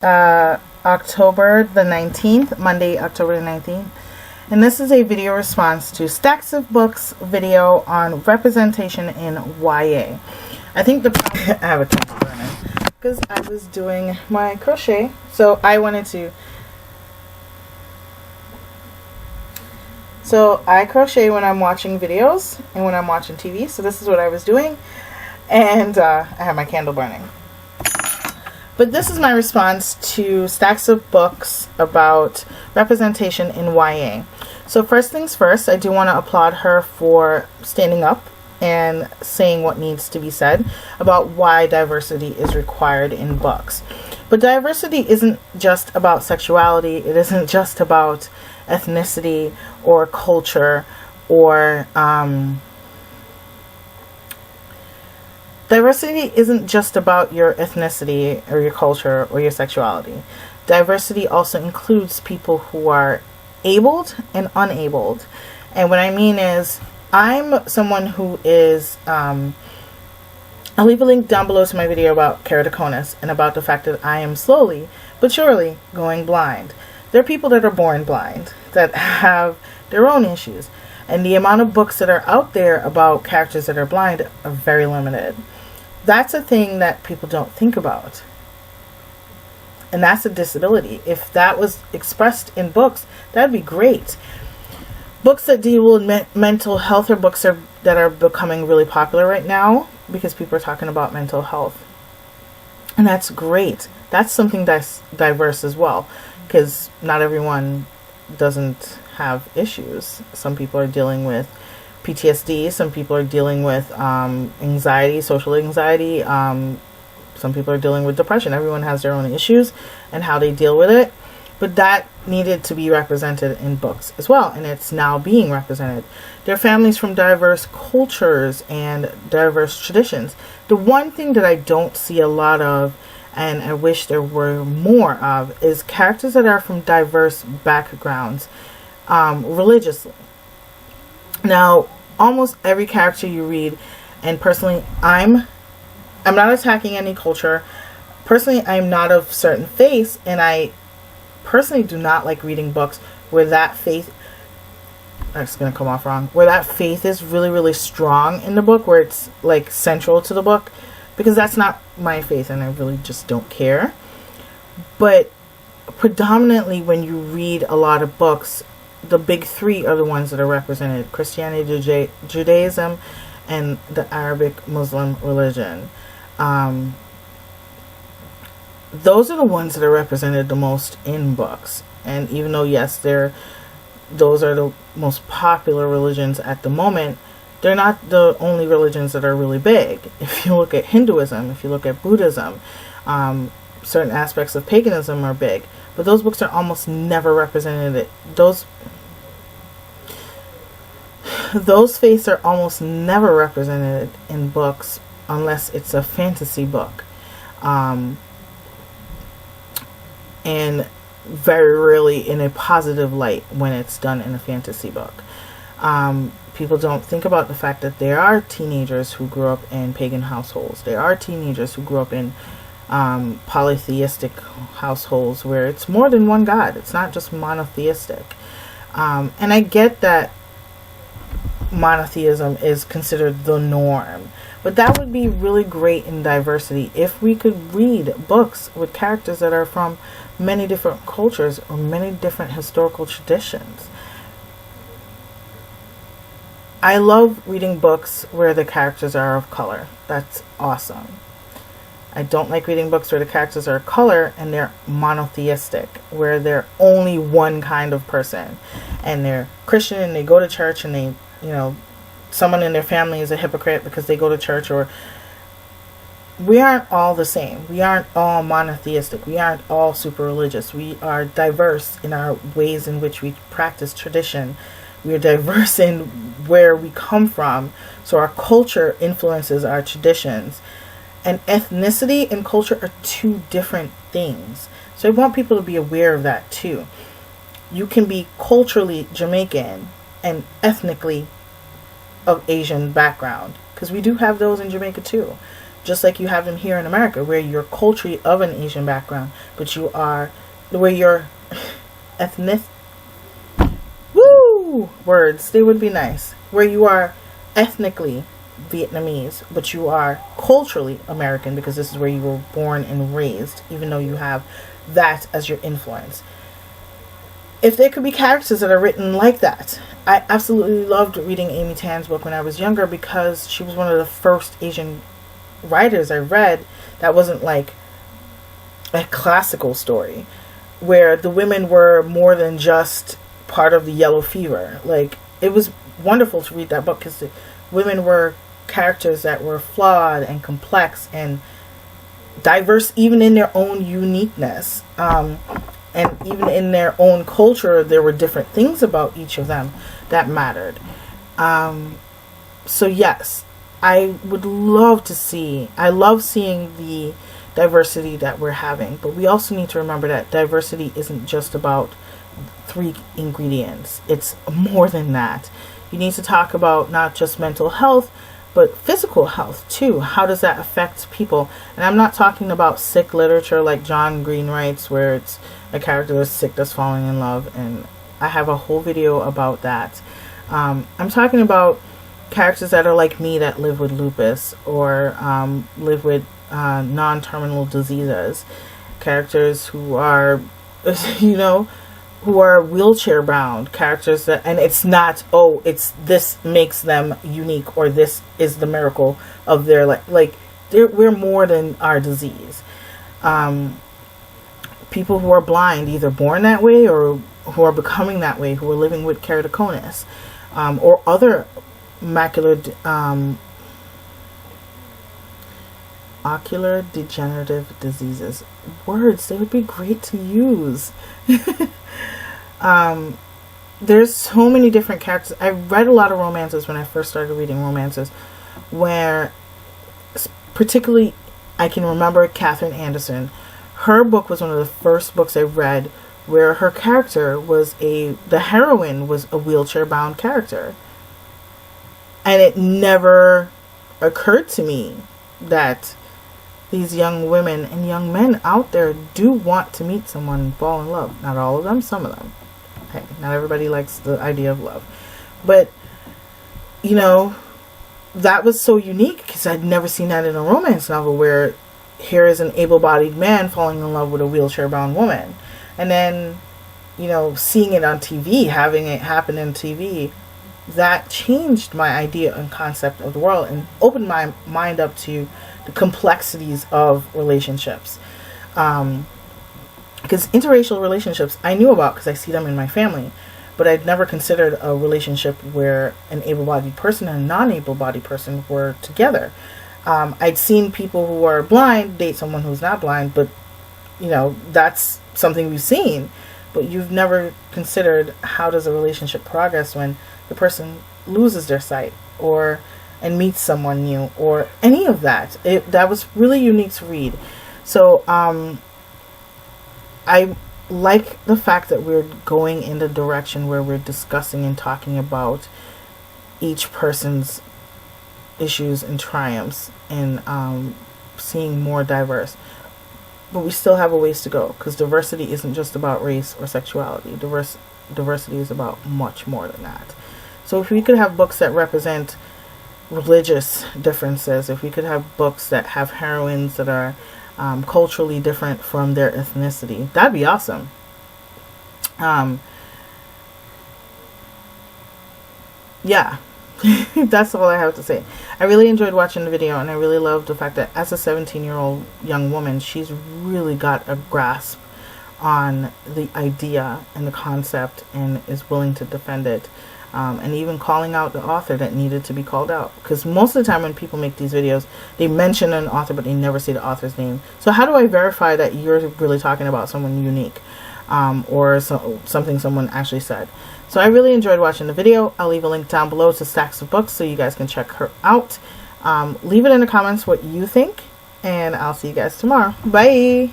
October the 19th, Monday, October the 19th. And this is a video response to Stacks of Books video on representation in YA. I think I have a candle burning because I was doing my crochet. So I crochet when I'm watching videos and when I'm watching TV. So this is what I was doing. And I have my candle burning. But this is my response to Stacks of Books about representation in YA. So first things first, I do want to applaud her for standing up and saying what needs to be said about why diversity is required in books. But diversity isn't just about sexuality. It isn't just about ethnicity or culture or diversity isn't just about your ethnicity or your culture or your sexuality. Diversity also includes people who are abled and unabled. And what I mean is, I'm someone who is, I'll leave a link down below to my video about keratoconus and about the fact that I am slowly but surely going blind. There are people that are born blind that have their own issues. And the amount of books that are out there about characters that are blind are very limited. That's a thing that people don't think about. And that's a disability. If that was expressed in books, that'd be great. Books that deal with mental health are books that are becoming really popular right now because people are talking about mental health. And that's great. That's something that's diverse as well, because not everyone doesn't have issues. Some people are dealing with PTSD, some people are dealing with anxiety, social anxiety, some people are dealing with depression. Everyone has their own issues and how they deal with it, but that needed to be represented in books as well, and it's now being represented. There are families from diverse cultures and diverse traditions. The one thing that I don't see a lot of, and I wish there were more of, is characters that are from diverse backgrounds religiously. Now, almost every character you read, and personally, I'm not attacking any culture. Personally, I'm not of certain faiths, and I personally do not like reading books where that faith, it's going to come off wrong, where that faith is really, really strong in the book, where it's like central to the book, because that's not my faith, and I really just don't care. But predominantly, when you read a lot of books, the big three are the ones that are represented: Christianity, Judaism, and the Arabic Muslim religion. Those are the ones that are represented the most in books. And even though, yes, those are the most popular religions at the moment, they're not the only religions that are really big. If you look at Hinduism, if you look at Buddhism, certain aspects of paganism are big. But those books are almost never represented. Those faiths are almost never represented in books unless it's a fantasy book. And very rarely in a positive light when it's done in a fantasy book. People don't think about the fact that there are teenagers who grew up in pagan households. There are teenagers who grew up in polytheistic households where it's more than one god. It's not just monotheistic. And I get that monotheism is considered the norm, but that would be really great in diversity if we could read books with characters that are from many different cultures or many different historical traditions. I love reading books where the characters are of color. That's awesome. I don't like reading books where the characters are of color and they're monotheistic, where they're only one kind of person and they're Christian and they go to church and they, someone in their family is a hypocrite because they go to church. Or we aren't all the same. We aren't all monotheistic. We aren't all super religious. We are diverse in our ways in which we practice tradition. We are diverse in where we come from. So our culture influences our traditions. And ethnicity and culture are two different things. So I want people to be aware of that too. You can be culturally Jamaican and ethnically of Asian background, because we do have those in Jamaica too. just like you have them here in America, where you're culturally of an Asian background, but you are, where you're ethnic, woo, words, they would be nice, where you are ethnically Vietnamese, but you are culturally American, because this is where you were born and raised, even though you have that as your influence. If there could be characters that are written like that. I absolutely loved reading Amy Tan's book when I was younger, because she was one of the first Asian writers I read that wasn't like a classical story, where the women were more than just part of the yellow fever. Like, it was wonderful to read that book, because the women were characters that were flawed and complex and diverse, even in their own uniqueness. And even in their own culture, there were different things about each of them that mattered. So yes, I would love to see, I love seeing the diversity that we're having, but we also need to remember that diversity isn't just about 3 ingredients. It's more than that. You need to talk about not just mental health, but physical health too. How does that affect people? And I'm not talking about sick literature like John Green writes, where it's a character that's sick that's falling in love, and I have a whole video about that. I'm talking about characters that are like me, that live with lupus, or live with non-terminal diseases, characters who are, you know, who are wheelchair bound, characters that, and it's not, oh, it's this makes them unique, or this is the miracle of their life. Like, we're more than our disease. People who are blind, either born that way or who are becoming that way, who are living with keratoconus, or other ocular degenerative diseases. Words, they would be great to use. There's so many different characters. I read a lot of romances when I first started reading romances, where particularly I can remember Katherine Anderson. Her book was one of the first books I read where her character was the heroine was a wheelchair bound character. And it never occurred to me that these young women and young men out there do want to meet someone and fall in love. Not all of them, some of them. Hey, not everybody likes the idea of love. But, you know, that was so unique, because I'd never seen that in a romance novel, where here is an able-bodied man falling in love with a wheelchair-bound woman. And then, you know, seeing it on TV, having it happen in TV, that changed my idea and concept of the world and opened my mind up to the complexities of relationships. Because interracial relationships I knew about because I see them in my family, but I'd never considered a relationship where an able-bodied person and a non-able-bodied person were together. I'd seen people who are blind date someone who's not blind, but, you know, that's something we've seen. But you've never considered, how does a relationship progress when the person loses their sight and meets someone new, or any of that. That was really unique to read. So I like the fact that we're going in the direction where we're discussing and talking about each person's issues and triumphs, and seeing more diverse. But we still have a ways to go, because diversity isn't just about race or sexuality. Diversity is about much more than that. So if we could have books that represent religious differences, if we could have books that have heroines that are culturally different from their ethnicity, that'd be awesome. Yeah. That's all I have to say. I really enjoyed watching the video, and I really loved the fact that as a 17-year-old young woman, she's really got a grasp on the idea and the concept and is willing to defend it, and even calling out the author that needed to be called out. Because most of the time when people make these videos, they mention an author but they never say the author's name. So how do I verify that you're really talking about someone unique, or something someone actually said? So I really enjoyed watching the video. I'll leave a link down below to Stacks of Books so you guys can check her out. Leave it in the comments what you think, and I'll see you guys tomorrow. Bye!